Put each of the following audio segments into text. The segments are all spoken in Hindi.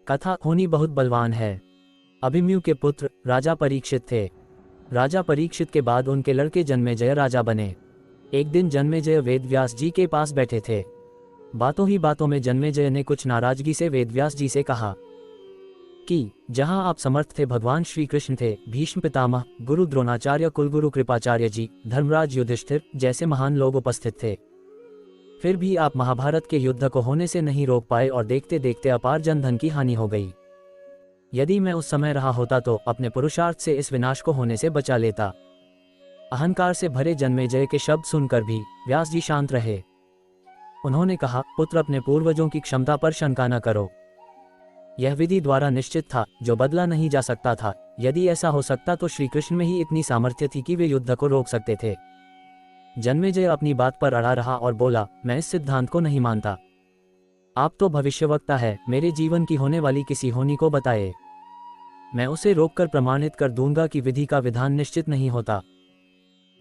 कथा। होनी बहुत बलवान है। अभिमन्यु के पुत्र राजा परीक्षित थे। राजा परीक्षित के बाद उनके लड़के जन्मेजय राजा बने। एक दिन जन्मेजय वेदव्यास जी के पास बैठे थे। बातों ही बातों में जन्मेजय ने कुछ नाराजगी से वेदव्यास जी से कहा कि जहां आप समर्थ थे, भगवान श्री कृष्ण थे, भीष्म पितामह, गुरु द्रोणाचार्य, कुलगुरु कृपाचार्य जी, धर्मराज युधिष्ठिर जैसे महान लोग उपस्थित थे, फिर भी आप महाभारत के युद्ध को होने से नहीं रोक पाए और देखते देखते अपार जनधन की हानि हो गई। यदि मैं उस समय रहा होता तो अपने पुरुषार्थ से इस विनाश को होने से बचा लेता। अहंकार से भरे जन्मेजय के शब्द सुनकर भी व्यास जी शांत रहे। उन्होंने कहा, पुत्र, अपने पूर्वजों की क्षमता पर शंका न करो। यह विधि द्वारा निश्चित था, जो बदला नहीं जा सकता था। यदि ऐसा हो सकता तो श्री कृष्ण में ही इतनी सामर्थ्य थी कि वे युद्ध को रोक सकते थे। जन्मेजय अपनी बात पर अड़ा रहा और बोला, मैं इस सिद्धांत को नहीं मानता। आप तो भविष्यवक्ता है, मेरे जीवन की होने वाली किसी होनी को बताए, मैं उसे रोककर प्रमाणित कर दूंगा कि विधि का विधान निश्चित नहीं होता।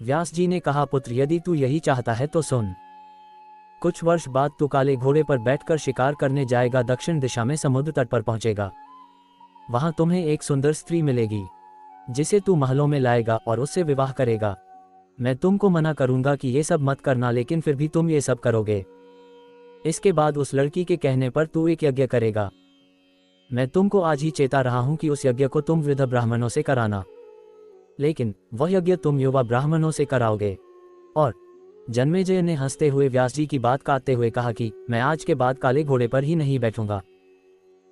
व्यास जी ने कहा, पुत्र, यदि तू यही चाहता है तो सुन। कुछ वर्ष बाद तू काले घोड़े पर बैठकर शिकार करने जाएगा। दक्षिण दिशा में समुद्र तट पर पहुंचेगा। वहां तुम्हें एक सुंदर स्त्री मिलेगी, जिसे तू महलों में लाएगा और उससे विवाह करेगा। मैं तुमको मना करूंगा कि ये सब मत करना, लेकिन फिर भी तुम ये सब करोगे। इसके बाद उस लड़की के कहने पर तू एक यज्ञ करेगा। मैं तुमको आज ही चेता रहा हूं कि उस यज्ञ को तुम वृद्ध ब्राह्मणों से कराना, लेकिन वह यज्ञ तुम युवा ब्राह्मणों से कराओगे। और जन्मेजय ने हंसते हुए व्यास जी की बात काटते हुए कहा कि मैं आज के बाद काले घोड़े पर ही नहीं बैठूंगा,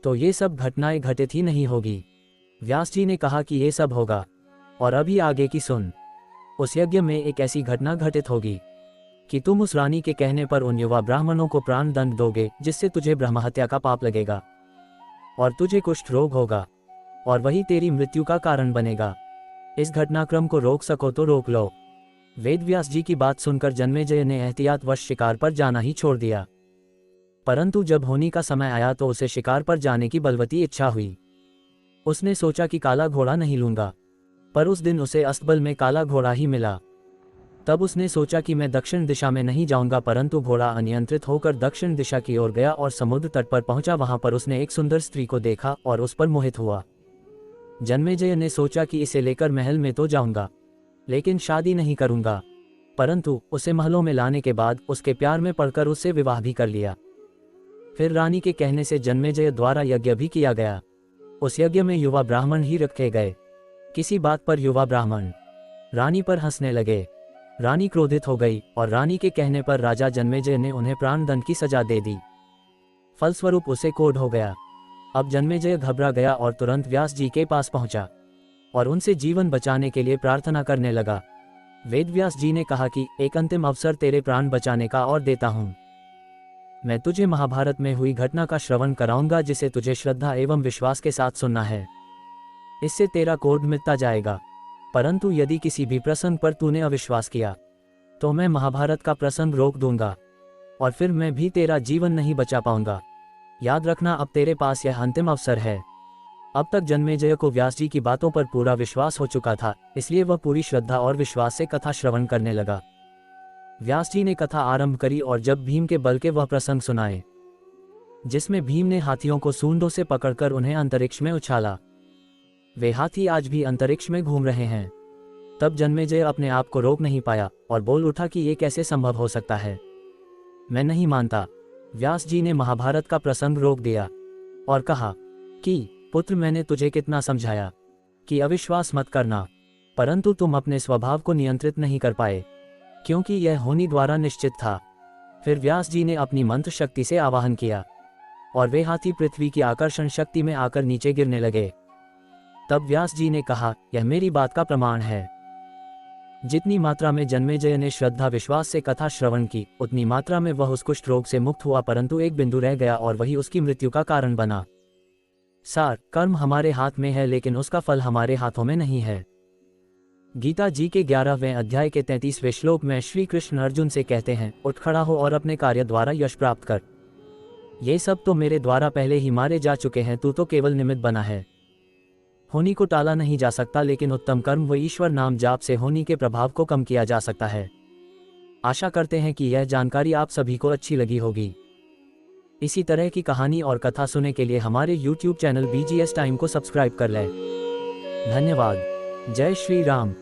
तो ये सब घटनाएं घटित ही नहीं होगी। व्यास जी ने कहा कि ये सब होगा, और अभी आगे की सुन। उस यज्ञ में एक ऐसी घटना घटित होगी कि तुम उस रानी के कहने पर उन युवा ब्राह्मणों को प्राण दंड दोगे, जिससे तुझे ब्रह्महत्या का पाप लगेगा और तुझे कुष्ठ रोग होगा, और वही तेरी मृत्यु का कारण बनेगा। इस घटनाक्रम को रोक सको तो रोक लो। वेदव्यास जी की बात सुनकर जन्मेजय ने एहतियातवश शिकार पर जाना ही छोड़ दिया। परंतु जब होनी का समय आया तो उसे शिकार पर जाने की बलवती इच्छा हुई। उसने सोचा कि काला घोड़ा नहीं लूंगा, पर उस दिन उसे अस्तबल में काला घोड़ा ही मिला। तब उसने सोचा कि मैं दक्षिण दिशा में नहीं जाऊंगा, परंतु घोड़ा अनियंत्रित होकर दक्षिण दिशा की ओर गया और समुद्र तट पर पहुंचा। वहां पर उसने एक सुंदर स्त्री को देखा और उस पर मोहित हुआ। जन्मेजय ने सोचा कि इसे लेकर महल में तो जाऊंगा, लेकिन शादी नहीं करूंगा। परंतु उसे महलों में लाने के बाद उसके प्यार में पड़कर उससे विवाह भी कर लिया। फिर रानी के कहने से जन्मेजय द्वारा यज्ञ भी किया गया। उस यज्ञ में युवा ब्राह्मण ही रखे गए। किसी बात पर युवा ब्राह्मण रानी पर हंसने लगे। रानी क्रोधित हो गई और रानी के कहने पर राजा जन्मेजय ने उन्हें प्राणदंड की सजा दे दी। फलस्वरूप उसे कोढ़ हो गया। अब जन्मेजय घबरा गया और तुरंत व्यास जी के पास पहुंचा और उनसे जीवन बचाने के लिए प्रार्थना करने लगा। वेदव्यास जी ने कहा कि एक अंतिम अवसर तेरे प्राण बचाने का और देता हूं। मैं तुझे महाभारत में हुई घटना का श्रवण कराऊंगा, जिसे तुझे श्रद्धा एवं विश्वास के साथ सुनना है। इससे तेरा क्रोध मिटता जाएगा। परंतु यदि किसी भी प्रसंग पर तूने अविश्वास किया तो मैं महाभारत का प्रसंग रोक दूंगा और फिर मैं भी तेरा जीवन नहीं बचा पाऊंगा। याद रखना, अब तेरे पास यह अंतिम अवसर है। अब तक जन्मेजय को व्यास जी की बातों पर पूरा विश्वास हो चुका था, इसलिए वह पूरी श्रद्धा और विश्वास से कथा श्रवण करने लगा। व्यास जी ने कथा आरंभ करी और जब भीम के बल के वह प्रसंग सुनाए जिसमें भीम ने हाथियों को सूंडों से पकड़कर उन्हें अंतरिक्ष में उछाला। वे हाथी आज भी अंतरिक्ष में घूम रहे हैं। तब जन्मेजय अपने आप को रोक नहीं पाया और बोल उठा कि ये कैसे संभव हो सकता है, मैं नहीं मानता। व्यास जी ने महाभारत का प्रसंग रोक दिया और कहा कि पुत्र, मैंने तुझे कितना समझाया कि अविश्वास मत करना, परंतु तुम अपने स्वभाव को नियंत्रित नहीं कर पाए, क्योंकि यह होनी द्वारा निश्चित था। फिर व्यास जी ने अपनी मंत्र शक्ति से आवाहन किया और वे हाथी पृथ्वी की आकर्षण शक्ति में आकर नीचे गिरने लगे। तब व्यास जी ने कहा, यह मेरी बात का प्रमाण है। जितनी मात्रा में जन्मेजय ने श्रद्धा विश्वास से कथा श्रवण की, उतनी मात्रा में वह उस कुष्ठ रोग से मुक्त हुआ, परंतु एक बिंदु रह गया और वही उसकी मृत्यु का कारण बना। सार, कर्म हमारे हाथ में है, लेकिन उसका फल हमारे हाथों में नहीं है। गीता जी के 11वें अध्याय के 33वें श्लोक में श्री कृष्ण अर्जुन से कहते हैं, उठ खड़ा हो और अपने कार्य द्वारा यश प्राप्त कर। ये सब तो मेरे द्वारा पहले ही मारे जा चुके हैं, तू तो केवल निमित्त बना है। होनी को टाला नहीं जा सकता, लेकिन उत्तम कर्म व ईश्वर नाम जाप से होनी के प्रभाव को कम किया जा सकता है। आशा करते हैं कि यह जानकारी आप सभी को अच्छी लगी होगी। इसी तरह की कहानी और कथा सुनने के लिए हमारे YouTube चैनल BGS टाइम को सब्सक्राइब कर लें। धन्यवाद। जय श्री राम।